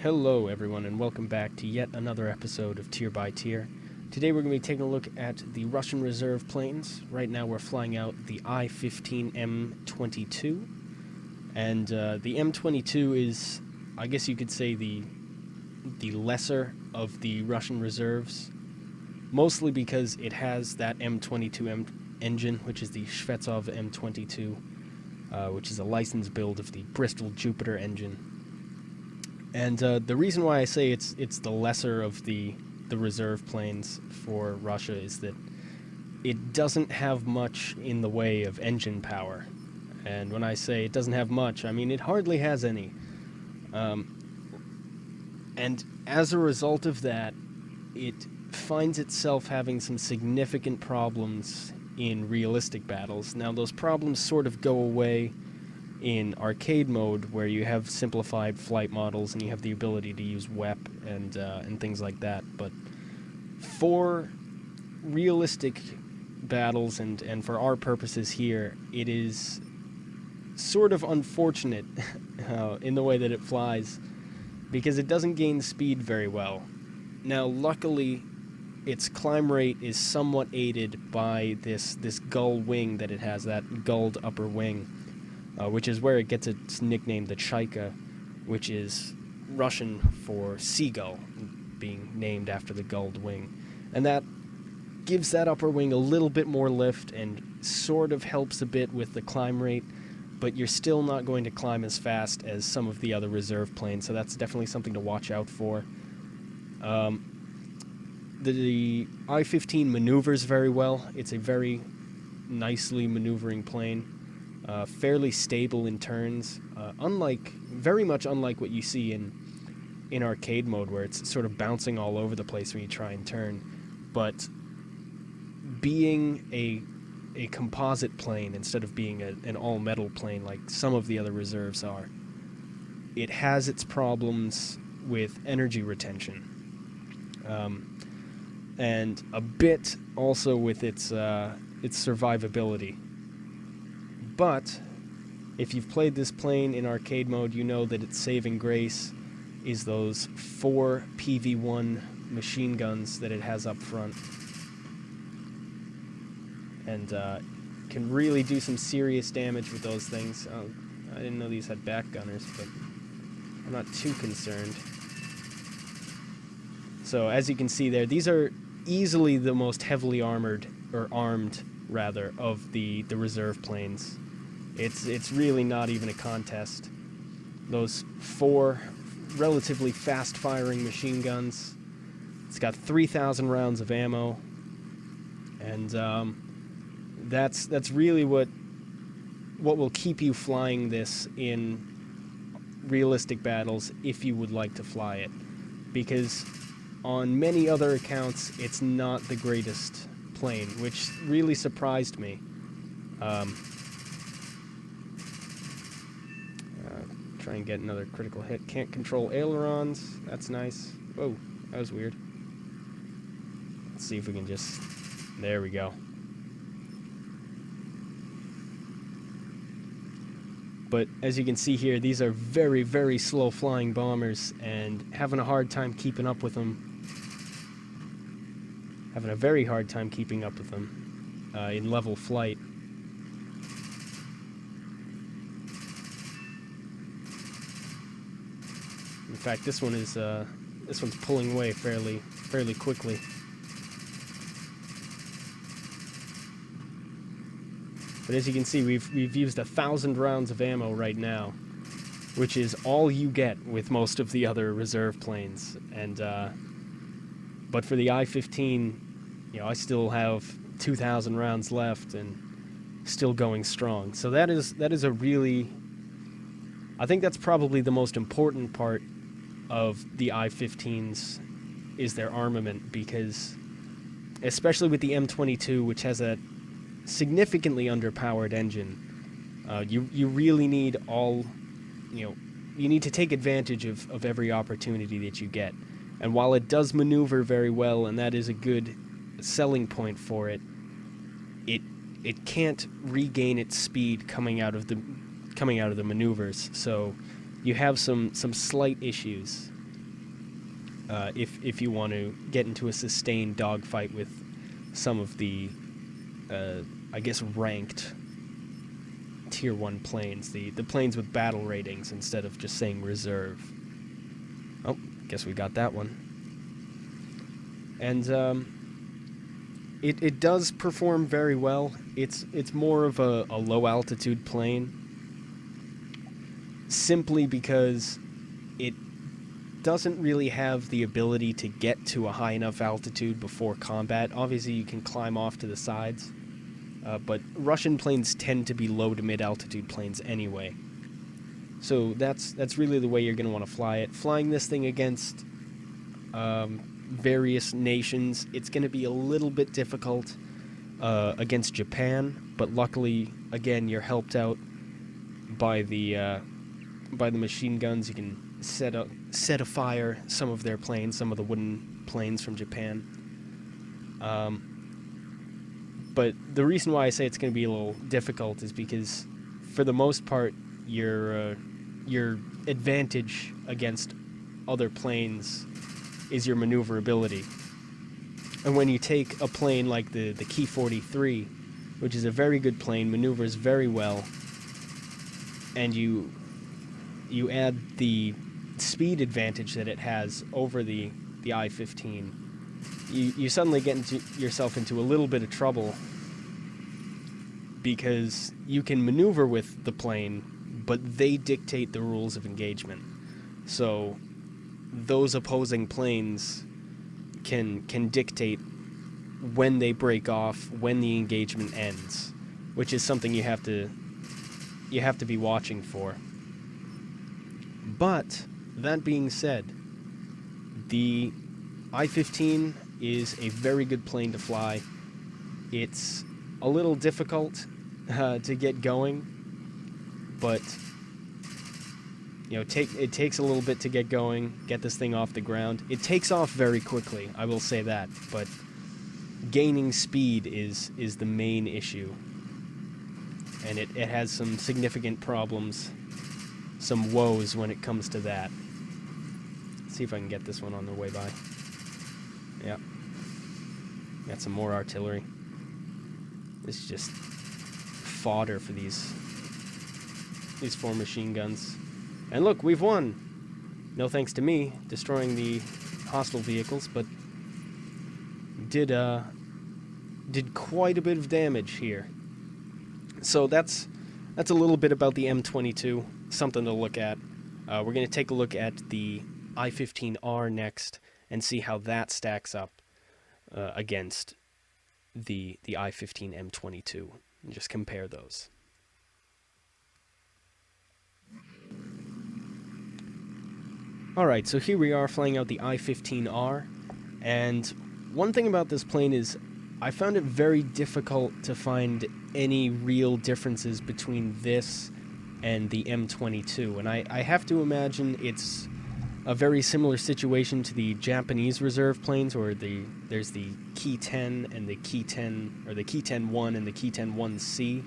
Hello everyone and welcome back to yet another episode of Tier by Tier. Today we're going to be taking a look at the Russian reserve planes. Right now we're flying out the I-15 M-62. And the M-22 is, I guess you could say, the lesser of the Russian reserves. Mostly because it has that M-22 engine, which is the Shvetsov M-22, which is a licensed build of the Bristol Jupiter engine. And the reason why I say it's the lesser of the reserve planes for Russia is that it doesn't have much in the way of engine power. And when I say it doesn't have much, I mean it hardly has any. And as a result of that, it finds itself having some significant problems in realistic battles. Now, those problems sort of go away in arcade mode, where you have simplified flight models and you have the ability to use WEP and things like that. But for realistic battles and for our purposes here, it is sort of unfortunate in the way that it flies, because it doesn't gain speed very well. Now, luckily, its climb rate is somewhat aided by this gull wing that it has, that gulled upper wing. Which is where it gets its nickname, the Chaika, which is Russian for seagull, being named after the gulled wing. And that gives that upper wing a little bit more lift and sort of helps a bit with the climb rate, but you're still not going to climb as fast as some of the other reserve planes, so that's definitely something to watch out for. The I-15 maneuvers very well. It's a very nicely maneuvering plane. Fairly stable in turns, very much unlike what you see in arcade mode, where it's sort of bouncing all over the place when you try and turn. But being a composite plane instead of being an all-metal plane like some of the other reserves are, it has its problems with energy retention, and a bit also with its survivability. But if you've played this plane in arcade mode, you know that its saving grace is those 4 PV-1 machine guns that it has up front. And can really do some serious damage with those things. I didn't know these had back gunners, but I'm not too concerned. So as you can see there, these are easily the most heavily armed, rather, of the reserve planes. It's really not even a contest. Those 4 relatively fast-firing machine guns. It's got 3,000 rounds of ammo, and that's really what will keep you flying this in realistic battles if you would like to fly it. Because on many other accounts, it's not the greatest plane, which really surprised me. Try and get another critical hit. Can't control ailerons. That's nice. Whoa, that was weird. Let's see if we can just... There we go. But as you can see here, these are very, very slow flying bombers, and having a hard time keeping up with them. Having a very hard time keeping up with them in level flight. In fact, this one's pulling away fairly quickly. But as you can see, we've used 1,000 rounds of ammo right now, which is all you get with most of the other reserve planes. And but for the I-15, I still have 2,000 rounds left and still going strong. So that is a really, I think that's probably the most important part of the I-15s, is their armament, because especially with the M-22, which has a significantly underpowered engine, you really need you need to take advantage of every opportunity that you get. And while it does maneuver very well, and that is a good selling point for it, it can't regain its speed coming out of the maneuvers. So you have some slight issues. if you want to get into a sustained dogfight with some of the, I guess, ranked Tier 1 planes, the planes with battle ratings instead of just saying reserve. Oh, guess we got that one. And it does perform very well. It's more of a low altitude plane, simply because it doesn't really have the ability to get to a high enough altitude before combat. Obviously, you can climb off to the sides, but Russian planes tend to be low to mid altitude planes anyway. So that's really the way you're going to want to fly it. Flying this thing against various nations, it's going to be a little bit difficult against Japan, but luckily, again, you're helped out by the machine guns. You can set afire some of their planes, some of the wooden planes from Japan. But the reason why I say it's going to be a little difficult is because, for the most part, your advantage against other planes is your maneuverability. And when you take a plane like the Ki-43, which is a very good plane, maneuvers very well, and you add the speed advantage that it has over the I-15, you suddenly get yourself into a little bit of trouble, because you can maneuver with the plane, but they dictate the rules of engagement. So those opposing planes can dictate when they break off, when the engagement ends, which is something you have to be watching for. But that being said, the I-15 is a very good plane to fly. It's a little difficult to get going, but it takes a little bit to get going, get this thing off the ground. It takes off very quickly, I will say that, but gaining speed is the main issue, and it has some significant problems, some woes when it comes to that. Let's see if I can get this one on the way by. Yeah. Got some more artillery. This is just fodder for these 4 machine guns. And look, we've won! No thanks to me destroying the hostile vehicles, but did quite a bit of damage here. So that's a little bit about the M22, something to look at. We're going to take a look at the I-15R next and see how that stacks up against the I-15 M22, and just compare those. Alright, so here we are flying out the I-15R, and one thing about this plane is I found it very difficult to find any real differences between this and the M22, and I have to imagine it's a very similar situation to the Japanese reserve planes, where there's the Ki-10 and the Ki-10, or the Ki-10-1 and the Ki-10-1C,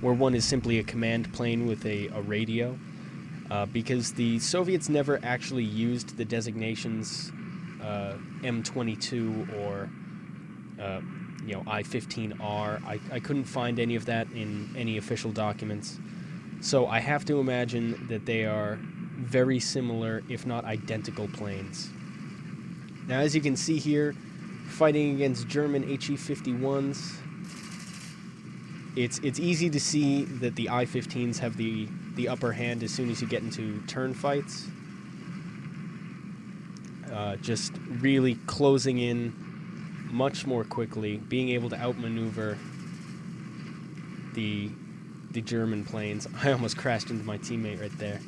where one is simply a command plane with a radio. Because the Soviets never actually used the designations M22 or I-15R. I couldn't find any of that in any official documents. So I have to imagine that they are very similar, if not identical, planes. Now, as you can see here, fighting against German HE-51s, it's easy to see that the I-15s have the upper hand as soon as you get into turn fights. Just really closing in much more quickly, being able to outmaneuver the German planes. I almost crashed into my teammate right there.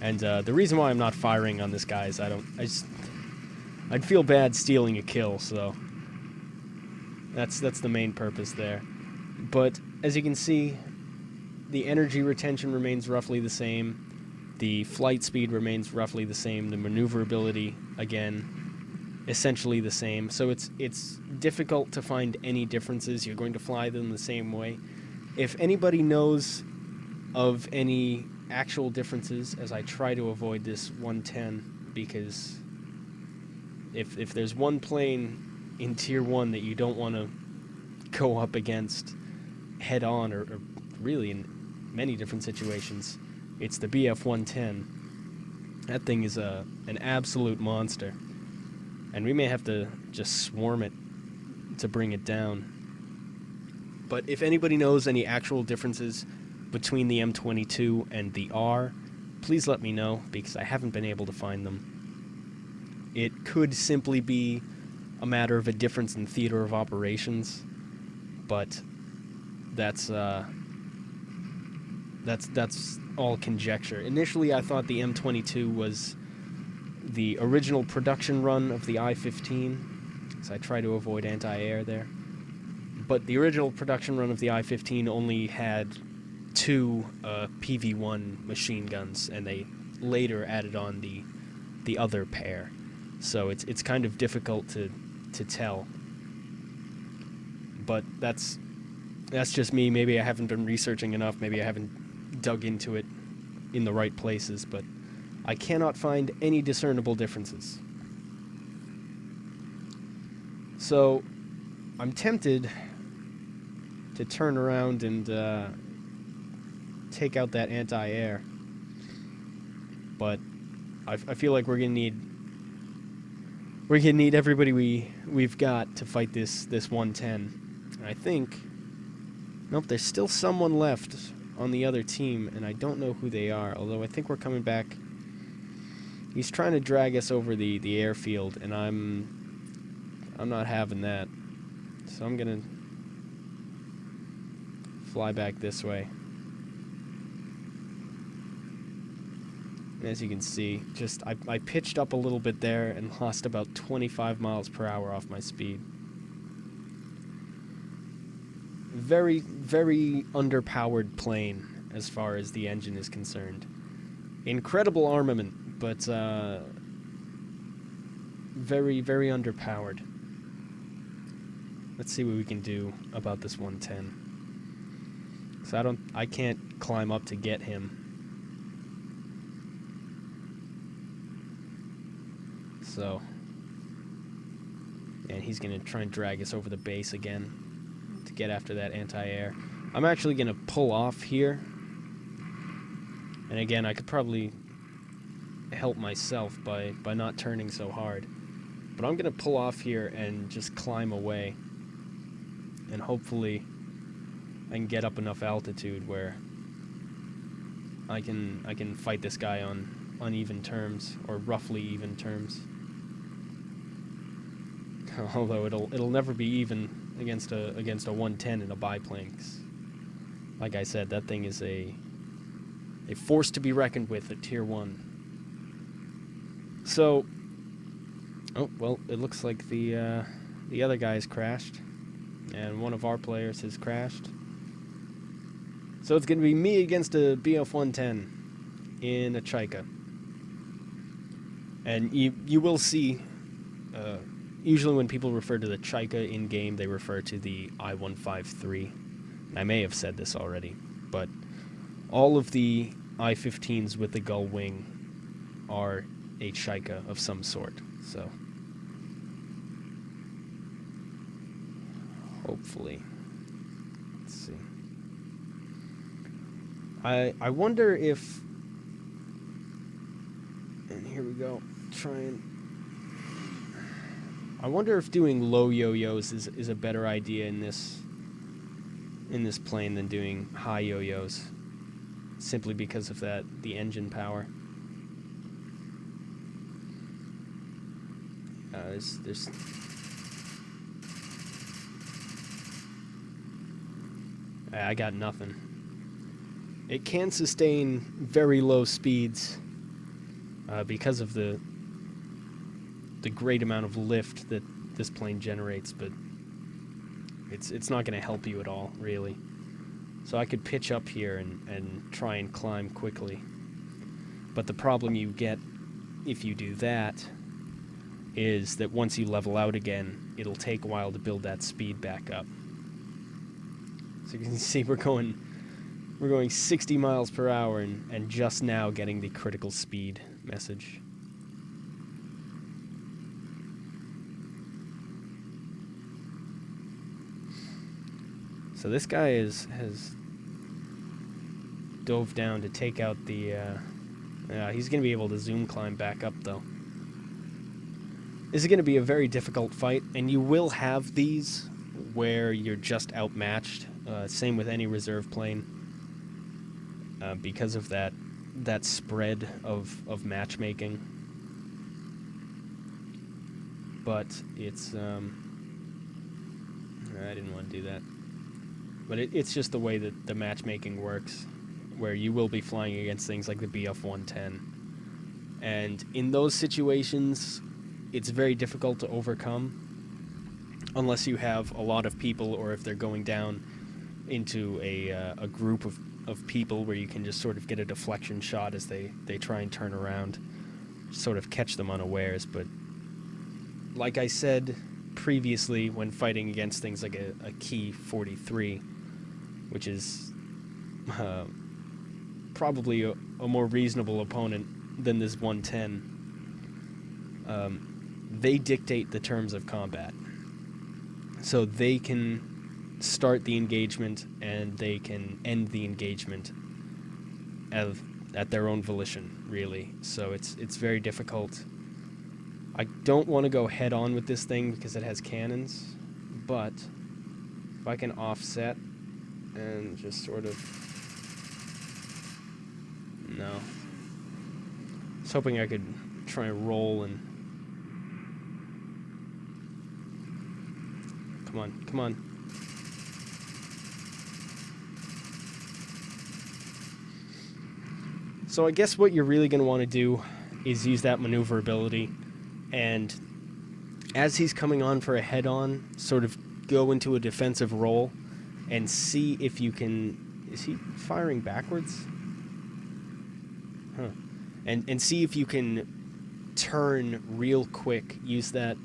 And the reason why I'm not firing on this guy is I'd feel bad stealing a kill, so that's the main purpose there. But as you can see, the energy retention remains roughly the same, the flight speed remains roughly the same, the maneuverability, again, essentially the same. So it's difficult to find any differences. You're going to fly them the same way. If anybody knows of any actual differences, as I try to avoid this 110, because if there's one plane in Tier 1 that you don't want to go up against head-on, or really in many different situations, it's the BF-110. That thing is an absolute monster. And we may have to just swarm it to bring it down. But if anybody knows any actual differences between the M22 and the R, please let me know, because I haven't been able to find them. It could simply be a matter of a difference in theater of operations, but that's all conjecture. Initially, I thought the M22 was the original production run of the I-15, so I try to avoid anti-air there. But the original production run of the I-15 only had 2 PV-1 machine guns, and they later added on the other pair. So it's kind of difficult to tell. But that's just me. Maybe I haven't been researching enough. Maybe I haven't dug into it in the right places, but I cannot find any discernible differences. So I'm tempted to turn around and take out that anti-air, but I feel like we're gonna need everybody we've got to fight this 110. And I think, nope, there's still someone left on the other team, and I don't know who they are, although I think we're coming back. He's trying to drag us over the airfield, and I'm not having that. So I'm gonna fly back this way. And as you can see, just I pitched up a little bit there and lost about 25 miles per hour off my speed. Very, very underpowered plane as far as the engine is concerned. Incredible armament, but very, very underpowered. Let's see what we can do about this 110. So I can't climb up to get him. So, and he's gonna try and drag us over the base again to get after that anti-air. I'm actually gonna pull off here. And again, I could probably help myself by not turning so hard. But I'm gonna pull off here and just climb away. And hopefully I can get up enough altitude where I can fight this guy on uneven terms, or roughly even terms. Although it'll never be even against a 110 in a biplane. 'Cause like I said, that thing is a force to be reckoned with at Tier 1. So, oh well, it looks like the other guy's crashed, and one of our players has crashed. So it's going to be me against a BF-110 in a Chaika. And you will see, usually when people refer to the Chaika in-game, they refer to the I-153. And I may have said this already, but all of the I-15s with the gull wing are a Chaika of some sort. So hopefully, let's see. I wonder if, and here we go, I wonder if doing low yo-yos is a better idea in this plane than doing high yo-yos, simply because of the engine power. There's I got nothing. It can sustain very low speeds because of the great amount of lift that this plane generates, but it's not going to help you at all, really. So I could pitch up here and try and climb quickly. But the problem you get if you do that is that once you level out again, it'll take a while to build that speed back up. So you can see we're going 60 miles per hour and just now getting the critical speed message. So this guy has dove down to take out the... he's going to be able to zoom climb back up, though. This is going to be a very difficult fight, and you will have these where you're just outmatched. Same with any reserve plane. Because of that spread of matchmaking. But it's... I didn't want to do that. But it's just the way that the matchmaking works, where you will be flying against things like the BF-110. And in those situations, it's very difficult to overcome unless you have a lot of people, or if they're going down into a group of people where you can just sort of get a deflection shot as they try and turn around, sort of catch them unawares. But like I said previously, when fighting against things like a Key 43, which is probably a more reasonable opponent than this 110, they dictate the terms of combat. So they can start the engagement and they can end the engagement at their own volition, really. So it's very difficult. I don't want to go head on with this thing because it has cannons, but if I can offset and just sort of... No. I was hoping I could try and roll and... Come on, come on. So I guess what you're really going to want to do is use that maneuverability, and as he's coming on for a head-on, sort of go into a defensive role and see if you can... Is he firing backwards? Huh. And see if you can turn real quick, use that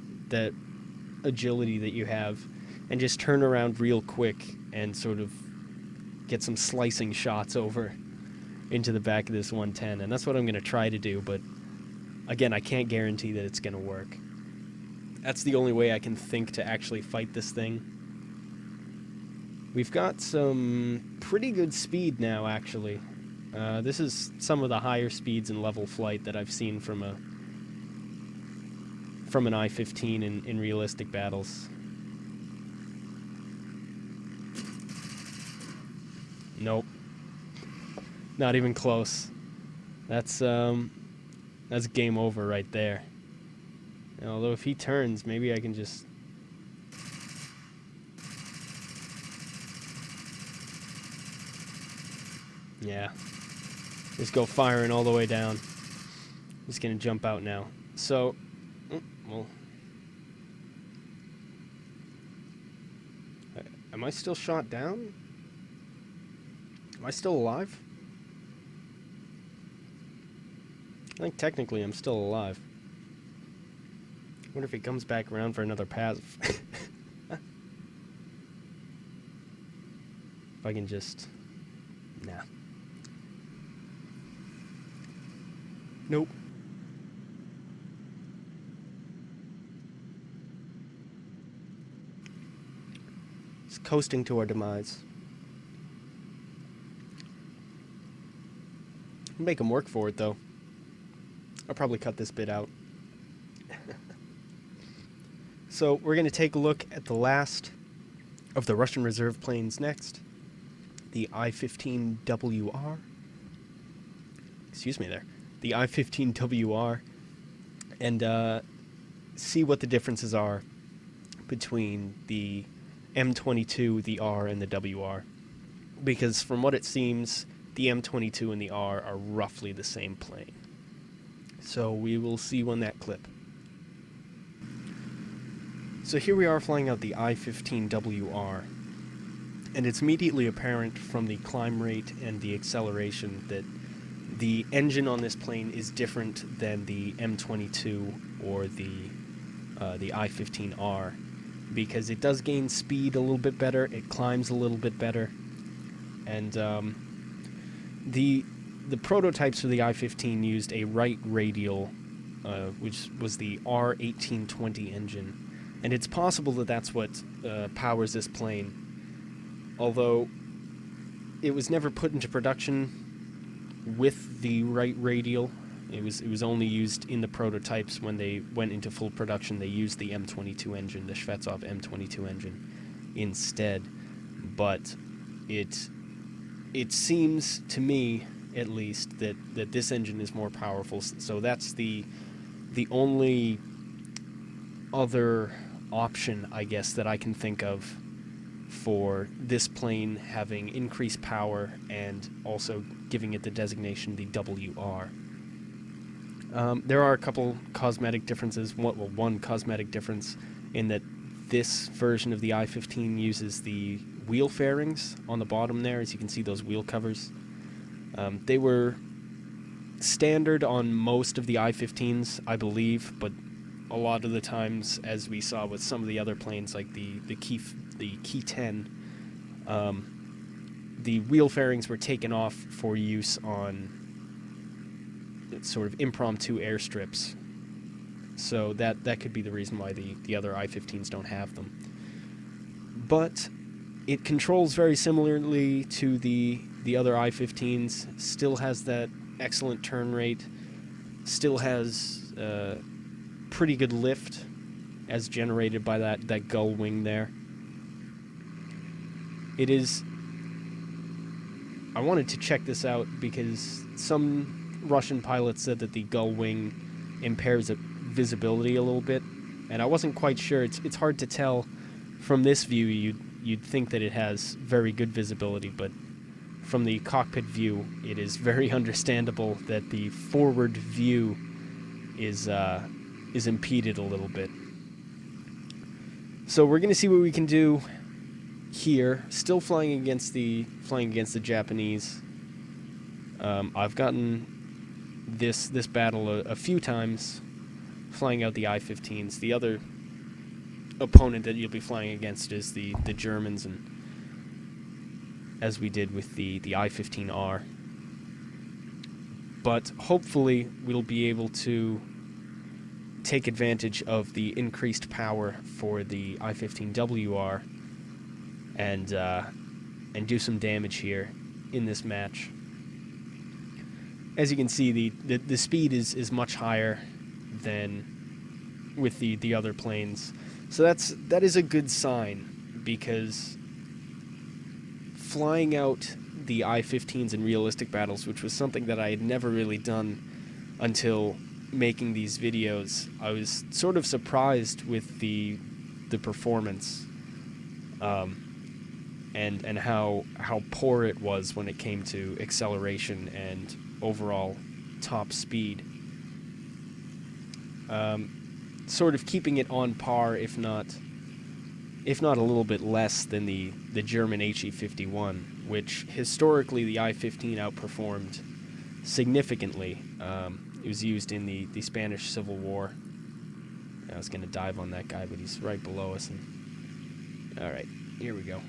agility that you have, and just turn around real quick and sort of get some slicing shots over into the back of this 110. And that's what I'm going to try to do, but again, I can't guarantee that it's going to work. That's the only way I can think to actually fight this thing. We've got some pretty good speed now, actually. This is some of the higher speeds in level flight that I've seen from an I-15 in realistic battles. Nope. Not even close. That's game over right there. Although if he turns, maybe I can just... Yeah. Just go firing all the way down. He's gonna jump out now. So, well... Am I still shot down? Am I still alive? I think technically I'm still alive. I wonder if he comes back around for another pass. If I can just... Nah. Nope. Just coasting to our demise. Make him work for it, though. I'll probably cut this bit out. So we're going to take a look at the last of the Russian reserve planes next. The I-15WR. Excuse me there. The I-15WR. And see what the differences are between the M-22, the R, and the WR. Because from what it seems, the M-22 and the R are roughly the same plane. So we will see on that clip. So here we are flying out the I-15WR, and it's immediately apparent from the climb rate and the acceleration that the engine on this plane is different than the M-22 or the I-15R, because it does gain speed a little bit better, it climbs a little bit better, and the prototypes for the I-15 used a right radial, which was the R1820 engine. And it's possible that that's what powers this plane. although it was never put into production with the right radial. It was only used in the prototypes. When they went into full production, they used the M22 engine, the Shvetsov M22 engine, instead. But it seems to me, at least, that this engine is more powerful. So that's the only other option, I guess, that I can think of for this plane having increased power and also giving it the designation the WR. There are a couple cosmetic differences. One cosmetic difference in that this version of the I-15 uses the wheel fairings on the bottom there. As you can see, those wheel covers. They were standard on most of the I-15s, I believe, but a lot of the times, as we saw with some of the other planes, like the Ki 10, the wheel fairings were taken off for use on sort of impromptu airstrips. So that could be the reason why the other I-15s don't have them. But it controls very similarly to the other I-15s, still has that excellent turn rate, still has pretty good lift as generated by that gull wing there. It is... I wanted to check this out because some Russian pilots said that the gull wing impairs visibility a little bit, and I wasn't quite sure. It's hard to tell from this view. You'd think that it has very good visibility, but from the cockpit view, it is very understandable that the forward view is impeded a little bit. So we're going to see what we can do here. Still flying against the Japanese. I've gotten this battle a few times, flying out the I-15s. The other opponent that you'll be flying against is the Germans, and as we did with the I-15R. But hopefully we'll be able to take advantage of the increased power for the I-15WR and do some damage here in this match. As you can see, the speed is much higher than with the other planes. So that is a good sign, because flying out the I-15s in realistic battles, which was something that I had never really done until making these videos, I was sort of surprised with the performance, and how poor it was when it came to acceleration and overall top speed. Sort of keeping it on par, if not a little bit less than the German HE-51, which historically the I-15 outperformed significantly. It was used in the Spanish Civil War. I was going to dive on that guy, but he's right below us. Alright, here we go.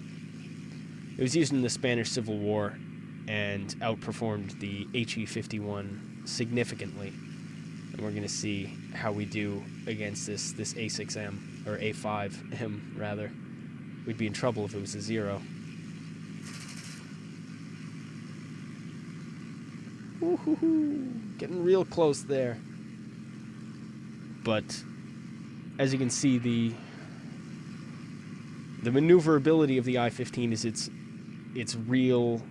It was used in the Spanish Civil War and outperformed the HE-51 significantly. And we're going to see how we do against this A6M, or A5M, rather. We'd be in trouble if it was a 0. Woohoo! Getting real close there. But as you can see, the maneuverability of the I-15 is its real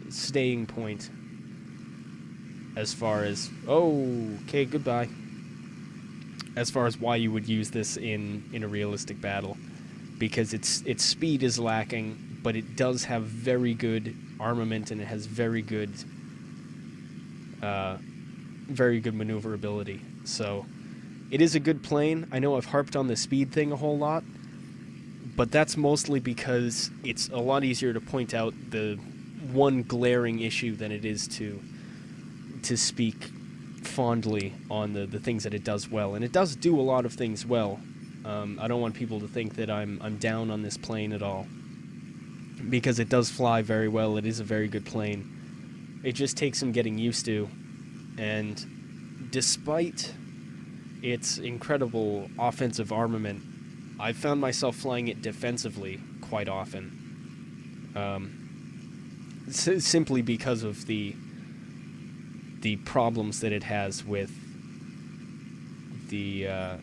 staying point as far as... okay, goodbye. As far as why you would use this in a realistic battle. Because its speed is lacking, but it does have very good armament, and it has very good maneuverability. So it is a good plane. I know I've harped on the speed thing a whole lot, but that's mostly because it's a lot easier to point out the one glaring issue than it is to speak fondly on the things that it does well. And it does do a lot of things well. I don't want people to think that I'm down on this plane at all, because it does fly very well. It is a very good plane. It just takes some getting used to, and despite its incredible offensive armament, I've found myself flying it defensively quite often. simply because of the problems that it has with the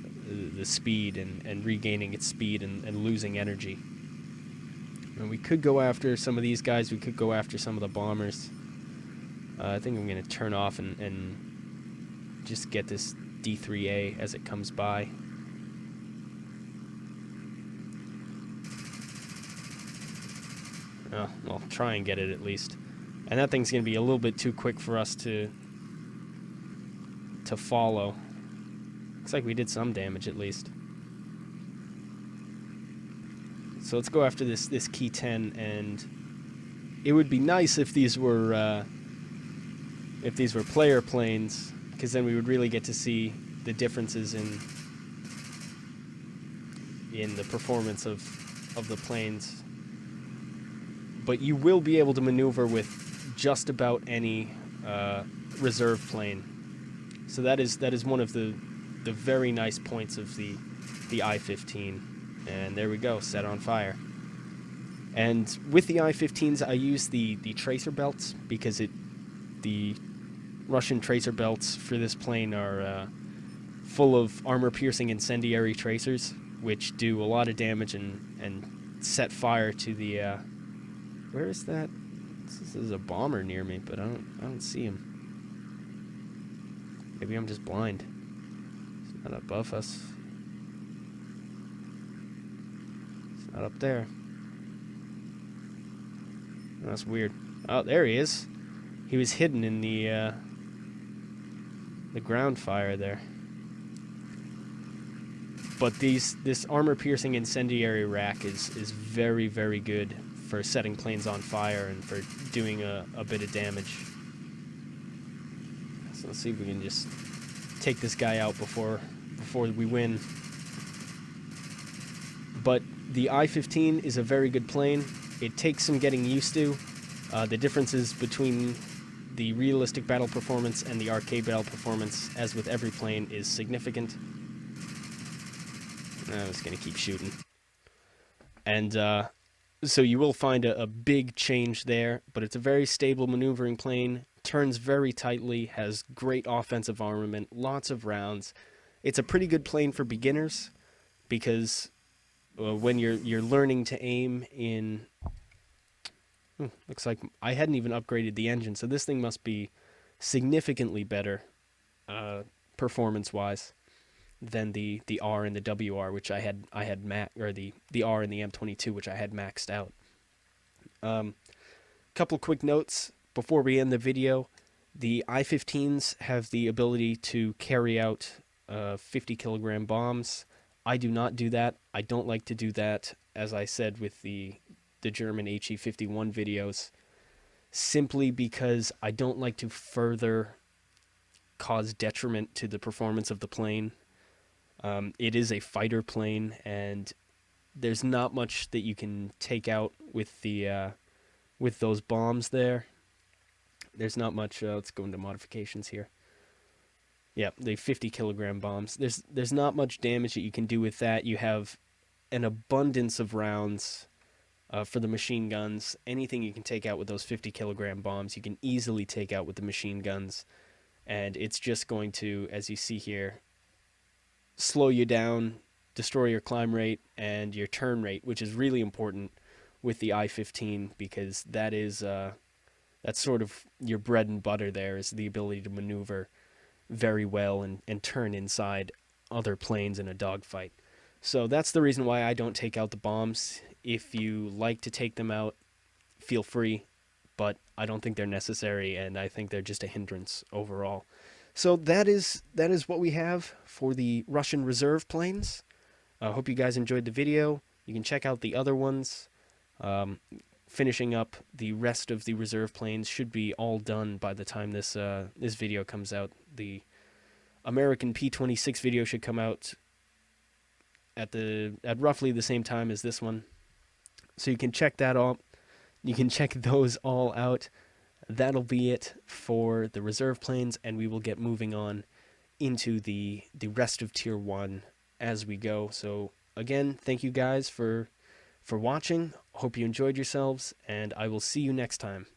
speed and regaining its speed and losing energy. And we could go after some of these guys. We could go after some of the bombers. I think I'm going to turn off and just get this D3A as it comes by. Oh, well, try and get it at least. And that thing's going to be a little bit too quick for us to follow. Looks like we did some damage at least. So let's go after this Key 10, and it would be nice if these were player planes, because then we would really get to see the differences in the performance of the planes. But you will be able to maneuver with just about any reserve plane. So that is one of the very nice points of the I-15. And there we go, set on fire. And with the I-15s, I use the tracer belts because the Russian tracer belts for this plane are full of armor-piercing incendiary tracers, which do a lot of damage and set fire to the. Where is that? This is a bomber near me, but I don't see him. Maybe I'm just blind. It's not above us. It's not up there. That's weird. Oh, there he is. He was hidden in the ground fire there. But this armor-piercing incendiary rack is very, very good for setting planes on fire and for doing a bit of damage. So let's see if we can just take this guy out before we win. But the I-15 is a very good plane. It takes some getting used to. The differences between the realistic battle performance and the arcade battle performance, as with every plane, is significant. I'm just going to keep shooting. And so you will find a big change there, but it's a very stable maneuvering plane, turns very tightly, has great offensive armament, lots of rounds. It's a pretty good plane for beginners because when you're learning to aim in... looks like I hadn't even upgraded the engine, so this thing must be significantly better performance-wise than the R and the WR, which I had or the R and the M-22, which I had maxed out. Couple quick notes before we end the video. The I-15s have the ability to carry out 50-kilogram bombs. I do not do that. I don't like to do that, as I said with the German HE-51 videos, simply because I don't like to further cause detriment to the performance of the plane. It is a fighter plane, and there's not much that you can take out with the with those bombs there. There's not much. Let's go into modifications here. Yeah, the 50-kilogram bombs. There's not much damage that you can do with that. You have an abundance of rounds for the machine guns. Anything you can take out with those 50-kilogram bombs, you can easily take out with the machine guns, and it's just going to, as you see here, slow you down, destroy your climb rate and your turn rate, which is really important with the I-15 because that is that's sort of your bread and butter. There is the ability to maneuver very well and turn inside other planes in a dogfight. So that's the reason why I don't take out the bombs. If you like to take them out, feel free, but I don't think they're necessary, and I think they're just a hindrance overall. So that is what we have for the Russian reserve planes. I hope you guys enjoyed the video. You can check out the other ones. Finishing up the rest of the reserve planes should be all done by the time this video comes out. The American P-26 video should come out at roughly the same time as this one. So you can check that out. You can check those all out. That'll be it for the reserve planes, and we will get moving on into the rest of Tier 1 as we go. So, again, thank you guys for for watching. Hope you enjoyed yourselves, and I will see you next time.